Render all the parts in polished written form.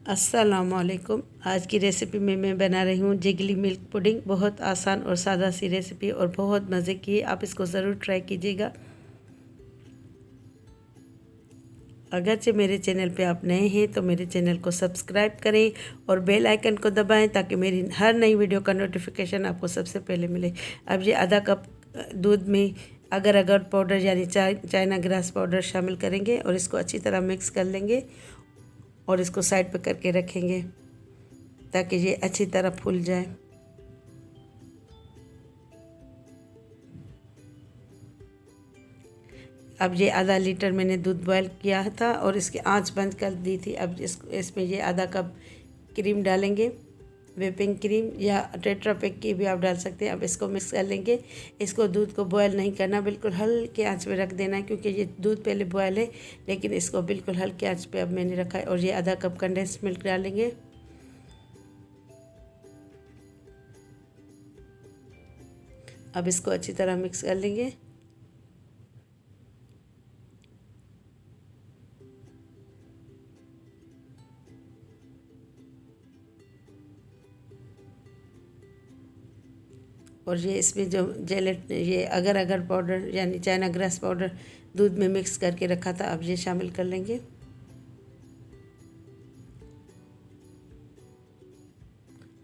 अस्सलामुअलैकुम। आज की रेसिपी में मैं बना रही हूँ जिगली मिल्क पुडिंग। बहुत आसान और सादा सी रेसिपी और बहुत मज़े की है। आप इसको ज़रूर ट्राई कीजिएगा। अगरचे मेरे चैनल पे आप नए हैं तो मेरे चैनल को सब्सक्राइब करें और बेल आइकन को दबाएं ताकि मेरी हर नई वीडियो का नोटिफिकेशन आपको सबसे पहले मिले। अब ये आधा कप दूध में अगर अगर पाउडर यानी चाइना ग्रास पाउडर शामिल करेंगे और इसको अच्छी तरह मिक्स कर लेंगे और इसको साइड पे करके रखेंगे ताकि ये अच्छी तरह फूल जाए। अब ये आधा लीटर मैंने दूध बॉयल किया था और इसकी आंच बंद कर दी थी। अब इसमें ये आधा कप क्रीम डालेंगे, व्हिपिंग क्रीम या टेट्रा पैक की भी आप डाल सकते हैं। अब इसको मिक्स कर लेंगे। इसको दूध को बॉयल नहीं करना, बिल्कुल हल्के आंच पे रख देना है क्योंकि ये दूध पहले बॉयल है, लेकिन इसको बिल्कुल हल्के आंच पे अब मैंने रखा है। और ये आधा कप कंडेंस मिल्क डालेंगे। अब इसको अच्छी तरह मिक्स कर लेंगे। और ये इसमें जो ये अगर अगर पाउडर यानी चाइना ग्रास पाउडर दूध में मिक्स करके रखा था, अब ये शामिल कर लेंगे।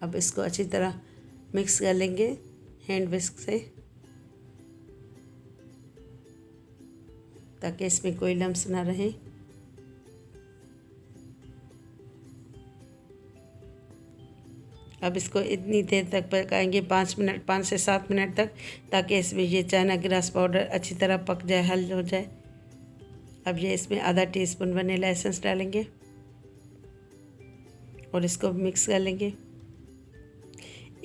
अब इसको अच्छी तरह मिक्स कर लेंगे हैंड विस्क से ताकि इसमें कोई लम्स ना रहे। अब इसको इतनी देर तक पकाएंगे, 5 मिनट, 5 से 7 मिनट तक, ताकि इसमें ये चाइना ग्रास पाउडर अच्छी तरह पक जाए, हल हो जाए। अब ये इसमें आधा टीस्पून वनीला एसेंस डालेंगे और इसको मिक्स कर लेंगे।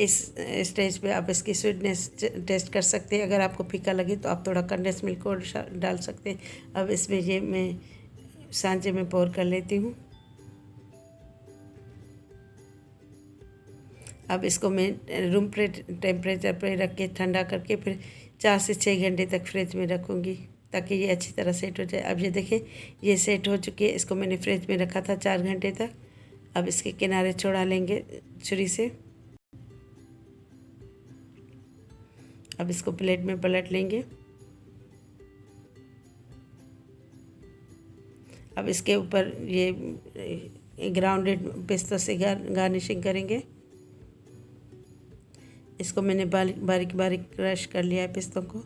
इस स्टेज पे आप इसकी स्वीटनेस टेस्ट कर सकते हैं। अगर आपको फीका लगे तो आप थोड़ा कंडेंस मिल्क और डाल सकते हैं। अब इसमें ये मैं सांचे में पोर कर लेती हूँ। अब इसको मैं रूम टेम्परेचर पर रख के ठंडा करके फिर 4 से 6 घंटे तक फ्रिज में रखूँगी ताकि ये अच्छी तरह सेट हो जाए। अब ये देखें, ये सेट हो चुकी है। इसको मैंने फ्रिज में रखा था 4 घंटे तक। अब इसके किनारे छोड़ा लेंगे छुरी से। अब इसको प्लेट में पलट लेंगे। अब इसके ऊपर ये ग्राउंडेड पिस्तों से गार्निशिंग करेंगे। इसको मैंने बारीक बारीक बारीक क्रश कर लिया है पिस्तों को,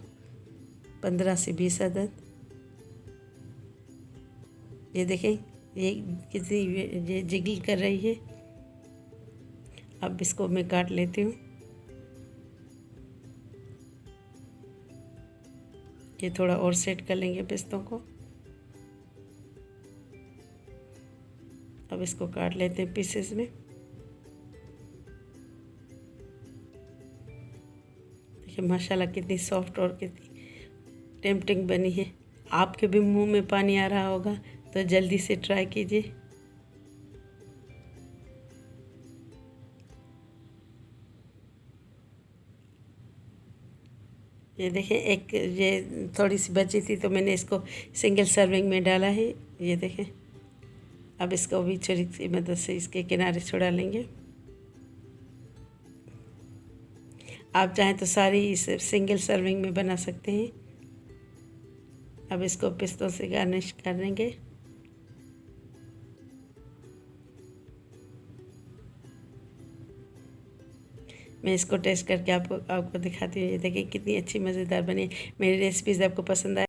15 से 20 अदद। ये देखें, ये कितनी ये जिगल कर रही है। अब इसको मैं काट लेती हूँ। ये थोड़ा और सेट कर लेंगे पिस्तों को। अब इसको काट लेते हैं पीसेस में। देखिए माशाल्लाह कितनी सॉफ्ट और कितनी टेम्पटिंग बनी है। आपके भी मुंह में पानी आ रहा होगा, तो जल्दी से ट्राई कीजिए। ये देखें, एक ये थोड़ी सी बची थी तो मैंने इसको सिंगल सर्विंग में डाला है। ये देखें, अब इसको भी छुरी की मदद से इसके किनारे छुड़ा लेंगे। आप चाहें तो सारी इस सिंगल सर्विंग में बना सकते हैं। अब इसको पिस्तों से गार्निश कर लेंगे। मैं इसको टेस्ट करके आपको दिखाती हूँ। ये देखिए कितनी अच्छी मज़ेदार बनी। मेरी रेसिपीज़ आपको पसंद आए